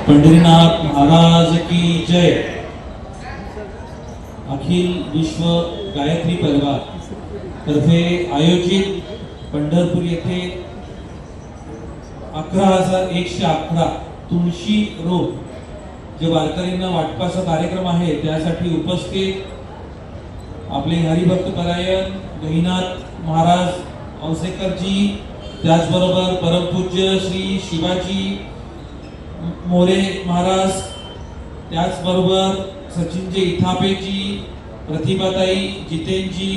पंढरीनाथ महाराज की जय। अखिल विश्व गायत्री परिवार तर्फे आयोजित पंढरपूर येथे 11,111 तुळशी रोप जे वारकऱ्यांना वाटपाचा कार्यक्रम आहे त्यासाठी उपस्थित आपले हरिभक्त परायण गहिनाथ महाराज औसेकर जी, त्याचबरोबर परमपूज्य श्री शिवाजी मोरे महाराज, त्याचबरोबर सचिनजी इथापेजी, प्रतिभाताई जितेनजी,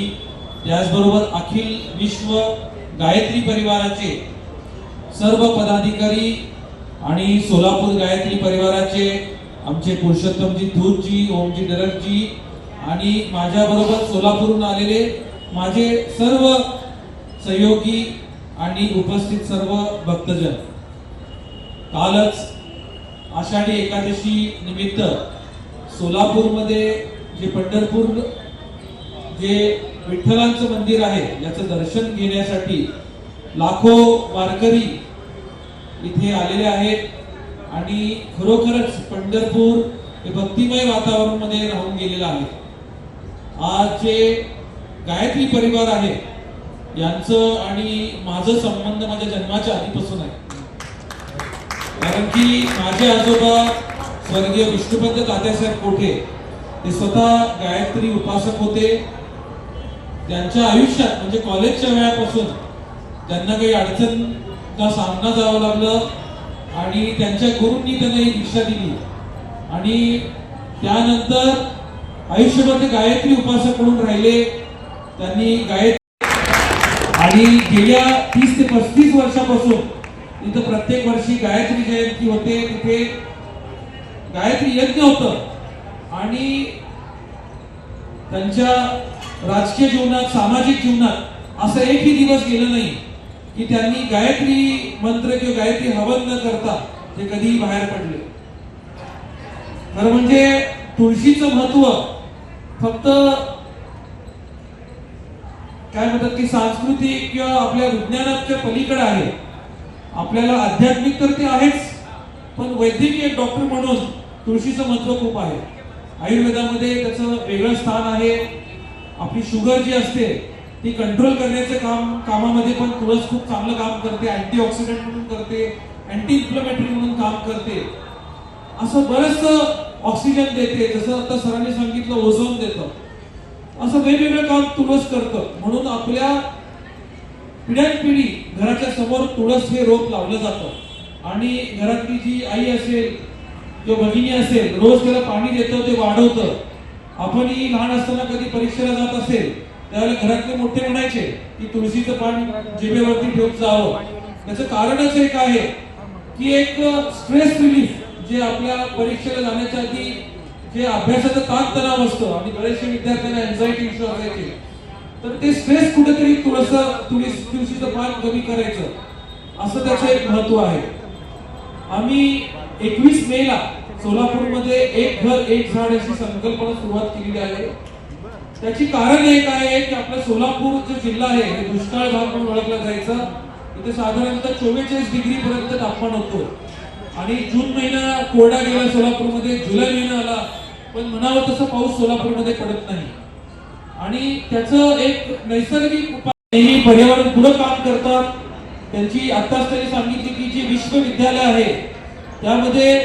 त्याचबरोबर अखिल विश्व गायत्री परिवाराचे सर्व पदाधिकारी आणि सोलापूर गायत्री परिवाराचे आमचे पुरुषोत्तमजी धूतजी, ओमजी डरकजी आणि माझ्या बरोबर सोलापूरहून आलेले माझे सर्व सहयोगी आणि उपस्थित सर्व भक्तजन। कालच आषाढी एकादशी निमित्त सोलापूरमध्ये जे पंढरपूर जे विठ्ठलांचं मंदिर आहे याचं दर्शन घेण्यासाठी लाखो वारकरी इथे आलेले आहेत आणि खरोखरच पंढरपूर हे भक्तिमय वातावरण मध्ये राहून गेलेलं आहे। आज जे गायत्री परिवार आहे यांचं आणि माझं संबंध माझ्या जन्माच्या आधीपासून आहे, कारण की माझे आजोबा स्वर्गीय विष्णुपंत तात्यासाहेब कोठे ते स्वतः गायत्री उपासक होते। त्यांच्या आयुष्यात म्हणजे कॉलेजच्या वेळापासून त्यांना काही अडचणचा सामना जावं लागलं आणि त्यांच्या गुरूंनी त्यांना ही दीक्षा दिली आणि त्यानंतर आयुष्यभर ते गायत्री उपासक म्हणून राहिले। त्यांनी गायत्री आणि गेल्या 30 ते 35 वर्षापासून इथं प्रत्येक वर्षी गायत्री जयंती होते, तिथे गायत्री यज्ञ होतं आणि त्यांच्या राजकीय जीवनात सामाजिक जीवनात असं एकही दिवस गेला नाही की त्यांनी गायत्री मंत्र किंवा गायत्री हवन न करता ते कधीही बाहेर पडले। खरं म्हणजे तुळशीचं महत्व फक्त काय म्हणतात की सांस्कृतिक किंवा आपल्या विज्ञानाच्या पलीकडे आहे। आपल्याला आध्यात्मिक तर ते आहेच, पण वैद्यकीय एक डॉक्टर म्हणून तुळशीचं महत्व खूप आहे। आयुर्वेदामध्ये त्याचं वेगळं स्थान आहे। आपली शुगर जी असते ती कंट्रोल करण्याचे कामामध्ये पण तुळस खूप चांगलं काम करते, अँटीऑक्सिडंट म्हणून करते, अँटी इन्फ्लेमेटरी म्हणून काम करते, असं बरंच ऑक्सिजन देते, जसं आता सरांनी सांगितलं ओझोन देतं, असं वेगवेगळं काम तुळस करतं। म्हणून आपल्या पिढ्यानपिढी घराच्या समोर तुळस हे रोप लावलं जातं आणि घरातली जी आई असेल किंवा भगिनी असेल रोज त्याला पाणी देतं, ते वाढवतं। आपणही लहान असताना कधी परीक्षेला जात असेल त्यावेळेला घरातले मोठे म्हणायचे की तुळशीचं पान जिभेवरती ठेवत जावं। त्याचं कारणच एक आहे की एक स्ट्रेस रिलीफ जे आपल्या परीक्षेला जाण्याच्या आधी जे अभ्यासाचं ताणतणाव असतं आणि बरेचसे विद्यार्थ्यांना एन्झायटी इश्यू असायचे, तर ते स्ट्रेस कुठेतरी तुळशीचं पान कमी करायचं असं त्याचं एक महत्व आहे। आम्ही 21 मेला सोलापूरमध्ये एक घर एक झाड अशी संकल्पना सुरुवात केलेली आहे। त्याची कारण एक आहे की आपला सोलापूर जो जिल्हा आहे हे दुष्काळ भाग म्हणून ओळखला जायचा। इथे साधारणतः 44 डिग्री पर्यंत तापमान होतो आणि जून महिना कोरडा गेला सोलापूरमध्ये, जुलै महिना आला पण म्हणावं तसं पाऊस सोलापूरमध्ये पडत नाही आणि त्याचं एक नैसर्गिक उपाय ही पर्यावरण पुढे काम करतात। त्यांची आत्ताच त्यांनी सांगितली की जे विश्वविद्यालय आहे त्यामध्ये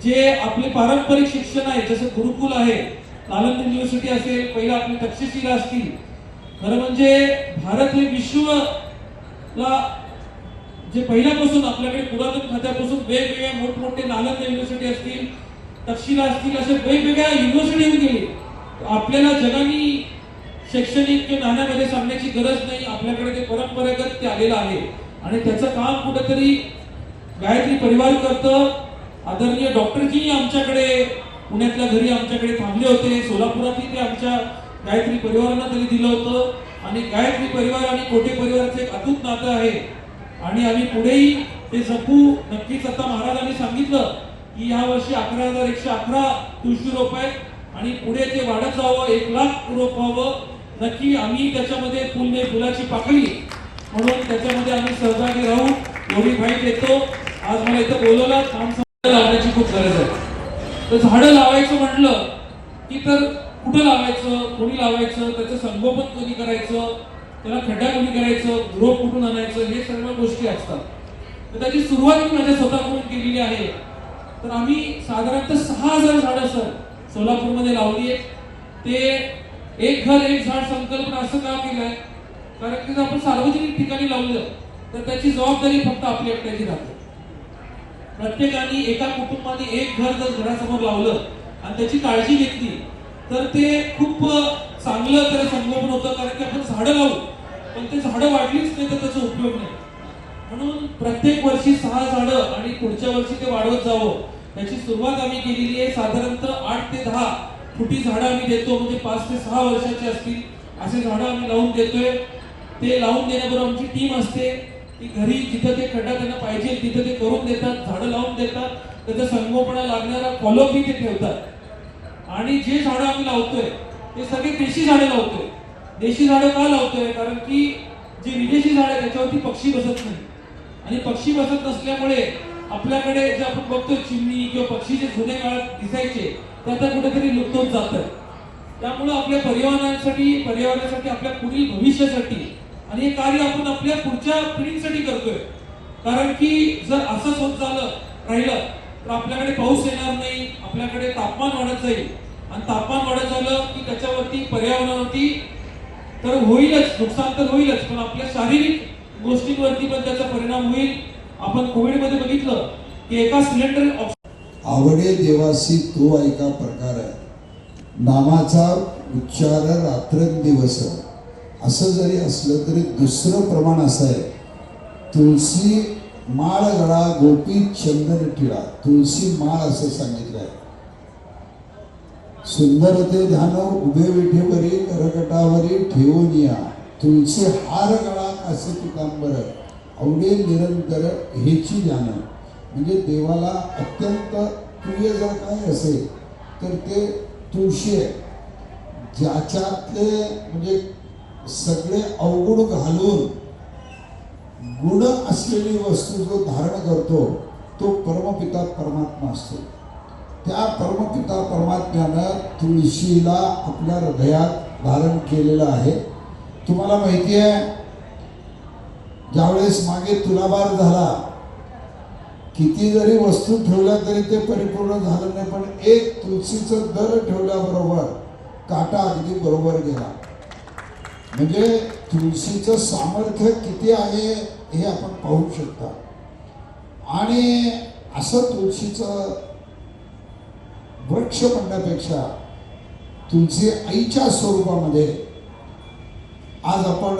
जे आपले पारंपरिक शिक्षण आहे जसं गुरुकुल आहे, नालंदा युनिव्हर्सिटी असेल, पहिला आपली तक्षशिला असतील, खरं म्हणजे भारत हे विश्वला जे पहिल्यापासून आपल्याकडे पुरातन खात्यापासून वेगवेगळ्या मोठमोठे नालंदा युनिव्हर्सिटी असतील, तक्षशिला असतील, अशा वेगवेगळ्या युनिव्हर्सिटी येऊन गेले। आपल्याला जगानी शैक्षणिक नाण्यामध्ये सांगण्याची गरज नाही, आपल्याकडे ते परंपरागत ते आलेलं आहे आणि त्याचं काम कुठेतरी गायत्री परिवार करतं। आदरणीय डॉक्टरजी आमच्याकडे पुण्यातल्या घरी आमच्याकडे थांबले होते, सोलापुरातही ते आमच्या गायत्री परिवारांना त्यांनी दिलं होतं आणि गायत्री परिवार आणि कोठे परिवाराचं एक अतूट नातं आहे आणि आम्ही पुढेही ते जपू नक्कीच। आता महाराजांनी सांगितलं की या वर्षी 11,111 तुळशी रोप आहेत आणि पुढे ते वाढत जावं, 1,00,000 रोप व्हावं। नक्की आम्ही त्याच्यामध्ये फुलाची पाकळी म्हणून त्याच्यामध्ये आम्ही सहभागी राहू, एवढी माहिती देतो। आज मला इथं बोलवलं, काम लावण्याची तर झाडं लावायचं म्हटलं की तर कुठं लावायचं, कोणी लावायचं, त्याचं संगोपन कोणी करायचं, त्याला खड्डा कोणी करायचं, रोप कुठून आणायचं, हे सर्व गोष्टी असतात. तर त्याची सुरुवात मी माझ्या स्वतःकडून केलेली आहे. तर आम्ही साधारणतः 6000 झाडं सर सोलापूरमध्ये लावली आहेत. ते एक घर एक झाड संकल्पना असं का केलंय, कारण की जर आपण सार्वजनिक ठिकाणी लावलं तर त्याची जबाबदारी फक्त आपली एकट्याची राहते. प्रत्येकाने एका कुटुंबाने एक घर जर घरासमोर लावलं आणि त्याची काळजी घेतली तर ते खूप चांगलं त्याला संगोपन होतं. कारण की आपण झाडं लावू पण ते झाडं वाढलीच नाही तर त्याचा उपयोग नाही. म्हणून प्रत्येक वर्षी 6 झाडं आणि पुढच्या वर्षी ते वाढवत जावं याची सुरुवात आम्ही केलेली आहे. साधारणतः 8 ते 10 फुटी झाडं आम्ही देतो, म्हणजे 5 ते 6 वर्षाचे असतील असे झाडं आम्ही लावून देतोय. ते लावून देण्याबरोबर आमची टीम असते, ती घरी जिथं ते खड्डा त्यांना पाहिजे तिथं ते करून देतात, झाडं लावून देतात, त्याचं संगोपना लागणारा फॉलोअपही ते ठेवतात. आणि जे झाडं आम्ही लावतोय ते सगळे देशी झाडं लावतोय. देशी झाडं का लावतोय, कारण की जे विदेशी झाड आहे त्याच्यावरती पक्षी बसत नाही, आणि पक्षी बसत नसल्यामुळे आपल्याकडे जे आपण बघतोय चिमणी किंवा पक्षी जे जुन्या काळात दिसायचे ते आता कुठेतरी लुप्त होत जात आहे. त्यामुळे आपल्या पर्यावरणासाठी आपल्या पुढील भविष्यासाठी आणि हे कार्य आपण आपल्या पुढच्या पिढींसाठी करतोय. कारण की जर असंच होत राहिलं तर आपल्याकडे पाऊस येणार नाही, आपल्याकडे तापमान वाढत जाईल, आणि तापमान वाढत झालं की त्याच्यावरती पर्यावरणावरती तर होईलच, नुकसान तर होईलच, पण आपल्या शारीरिक गोष्टींवरती पण त्याचा परिणाम होईल. आपण कोविडमध्ये बघितलं की एका सिलेंडर आवडे देवासी तो ऐका प्रकार आहे, नामाचा उच्चार रात्रंदिवस. असं जरी असलं तरी दुसरं प्रमाण असं आहे, तुळशी माळ गळा गोपी चंदन टिळा. तुळशी माळ असं सांगितलं आहे. सुंदर ते ध्यान उभे विठेवरी करकटावरी ठेवून या. तुळशी हार गळा असे पितांबर आवडे निरंतर हेची ध्यान. म्हणजे देवाला अत्यंत प्रिय जर काय असेल तर ते तुळशी आहे. ज्याच्यातले म्हणजे सगळे अवगुण घालून गुण असलेली वस्तू जो धारण करतो तो परमपिता परमात्मा असतो. त्या परमपिता परमात्म्यानं तुळशीला आपल्या हृदयात धारण केलेलं आहे. तुम्हाला माहिती आहे, ज्यावेळेस मागे तुलाभार झाला, किती जरी वस्तू ठेवल्या तरी ते परिपूर्ण झालं नाही, पण एक तुळशीचं दर ठेवल्याबरोबर काटा अगदी बरोबर गेला. म्हणजे तुळशीचं सामर्थ्य किती आहे हे आपण पाहू शकता. आणि असं तुळशीचं वृक्ष म्हणण्यापेक्षा तुळशी आईच्या स्वरूपामध्ये आज आपण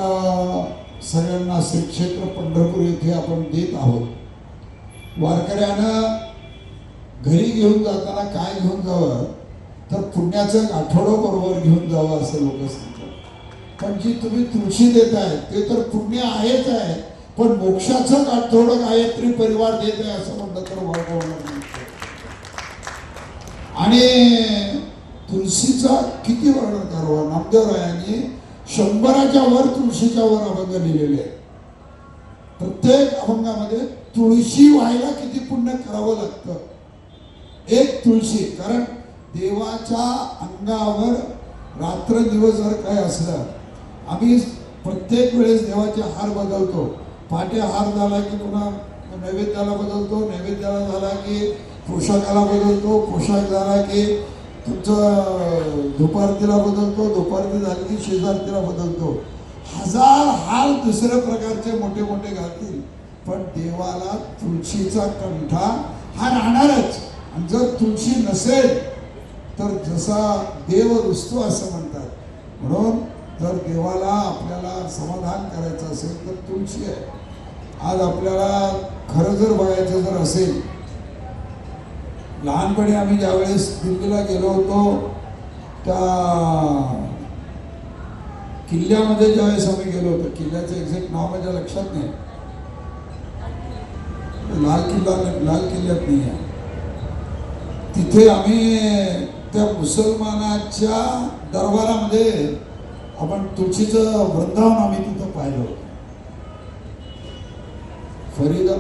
सगळ्यांना श्री क्षेत्र पंढरपूर येथे आपण देत आहोत. वारकऱ्यानं घरी घेऊन जाताना काय घेऊन जावं तर पुण्याचं आठवडं बरोबर घेऊन जावं असं लोक सांगतात. पण जी तुम्ही तुळशी देताय ते तर पुण्य आहेच आहे, पण मोक्षाचं आठवडं गायत्री परिवार देत आहे असं म्हणलं तर वाईट होणार नाही. आणि तुळशीचा किती वर्णन करावं. नामदेवरायांनी 100च्या वर तुळशीच्या वर अभंग लिहिलेले आहेत. प्रत्येक अभंगामध्ये तुळशी व्हायला किती पुण्य करावं लागतं. एक तुळशी, कारण देवाच्या अंगावर रात्र दिवस जर काय असलं, आम्ही प्रत्येक वेळेस देवाचे हार बदलतो. पहाटे हार झाला की पुन्हा नैवेद्याला बदलतो, नैवेद्याला झाला की पोशाखाला बदलतो, पोशाख झाला की तुमचं धुपारतीला बदलतो, धुपारती झाली की शेजारतीला बदलतो. 1000 हार दुसऱ्या प्रकारचे मोठे मोठे घालतील, पण देवाला तुळशीचा कंठा हा राहणारच. आणि जर तुळशी नसेल तर जसा देव रुसतो असं म्हणतात. म्हणून जर देवाला आपल्याला समाधान करायचं असेल तर तुळशी आहे. आज आपल्याला खरं जर बघायचं जर असेल, लहानपणी आम्ही ज्यावेळेस दिल्लीला गेलो होतो त्या किल्ल्यामध्ये ज्यावेळेस आम्ही गेलो होतो, किल्ल्याचं एक्झॅक्ट नाव माझ्या लक्षात नाही, लाल किल्ल्यात नाही आहे. तिथे आम्ही त्या मुसलमानाच्या दरबारामध्ये आपण तुळशीचं वृंदावन आम्ही तिथं पाहिलं होतं. फरीदा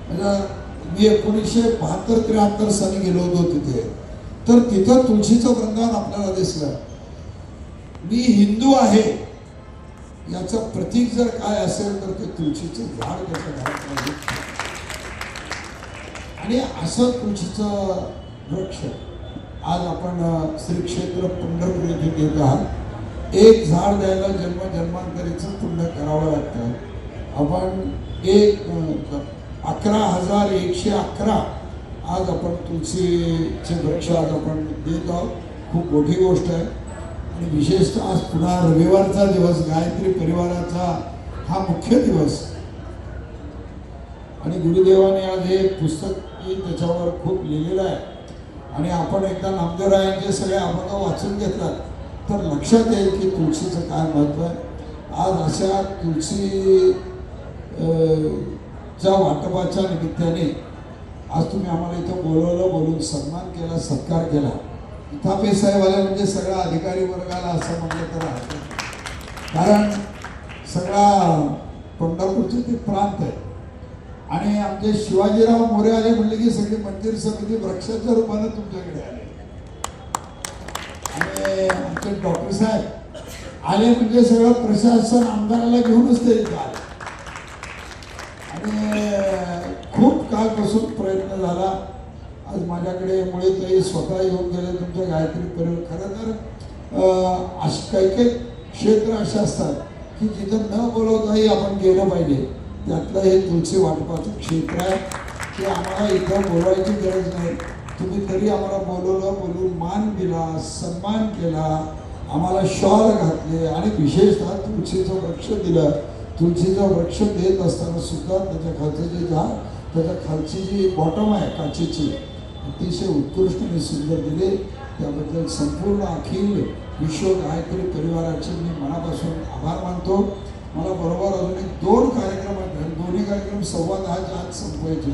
म्हणजे मी 1972-73 साली गेलो होतो तिथे, तर तिथं तुळशीचं वृंदावन आपल्याला दिसलं. मी हिंदू आहे याचं प्रतीक जर काय असेल तर ते तुळशीचं झाड त्याच्या घरात आहे. आणि असं तुळशीचं वृक्ष आज आपण श्री क्षेत्र पंढरपूर येथे देत आहात. एक झाड द्यायला जन्मजन्मांतरीचं पुण्य करावं लागतं. आपण 11,111 आज आपण तुळशीचे वृक्ष आज आपण देत आहोत. खूप मोठी गोष्ट आहे. आणि विशेषतः आज पुन्हा रविवारचा दिवस, गायत्री परिवाराचा हा मुख्य दिवस. आणि गुरुदेवाने आज हे पुस्तक त्याच्यावर खूप लिहिलेलं आहे. आणि आपण एकदा नामदेवरायांचे सगळे अभंग वाचून घेतलात तर लक्षात येईल की तुळशीचं काय महत्त्व आहे. आज अशा तुळशी च्या वाटपाच्या निमित्ताने आज तुम्ही आम्हाला इथं बोलवलं, बोलून सन्मान केला, सत्कार केला. इथापे साहेब आले म्हणजे सगळा अधिकारी वर्गाला असं म्हटलं तर हरकत नाही. कारण सगळा पंढरपूरचे ते प्रांत आहे. आणि आमचे शिवाजीराव मोरे आले म्हणले की सगळी मंदिर समिती वृक्षाच्या रूपाने तुमच्याकडे आले. आणि आमचे डॉक्टर साहेब आले म्हणजे सगळं प्रशासन आमदाराला घेऊनच ते इथं आले. आणि खूप काळपासून प्रयत्न झाला. आज माझ्याकडे मुळे ते स्वतः येऊन गेले तुमच्या गायत्री परिवार. खरं तर काही काही क्षेत्र असे असतात की जिथं न बोलवताही आपण गेलं पाहिजे. त्यातलं हे तुळशी वाटपाचं क्षेत्र आहे की आम्हाला इथं बोलवायची गरज नाही. तुम्ही तरी आम्हाला बोलवलं, बोलून मान दिला, सन्मान केला, आम्हाला शॉल घातले आणि विशेषतः तुळशीचं वृक्ष दिलं. तुळशीचं वृक्ष देत असताना सुद्धा त्याच्या खालचं जे झाड, त्याच्या खालची जी बॉटम आहे काचेची, अतिशय उत्कृष्ट आणि सुंदर दिले. त्याबद्दल संपूर्ण अखिल विश्व गायत्री परिवाराचे मी मनापासून आभार मानतो. मला बरोबर अजून एक 2 कार्यक्रम आहेत. दोन्ही कार्यक्रम 10:15 आज संपवायचे.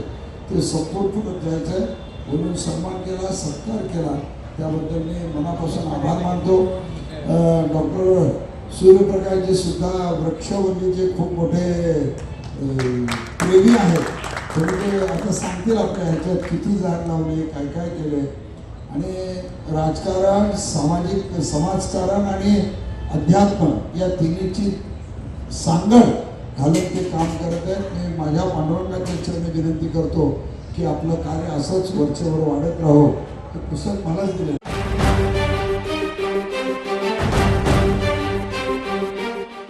ते संपूर्ण पुढे जायचं आहे. बोलून सन्मान केला, सत्कार केला, त्याबद्दल मी मनापासून आभार मानतो. डॉक्टर सूर्यप्रकाशजी सुद्धा वृक्षवल्लीचे खूप मोठे प्रेमी आहेत. तरी ते आता सांगतील आपल्या ह्याच्यात किती झाड लावले, काय काय केले. आणि राजकारण, समाजकारण आणि अध्यात्म या तिन्हीची सांगड घालून ते काम करत आहेत. मी माझ्या पांडुरंगाच्या चरणी विनंती करतो की आपलं कार्य असंच वरचेवर वाढत राहो. ते पुस्तक मलाच दिलेलं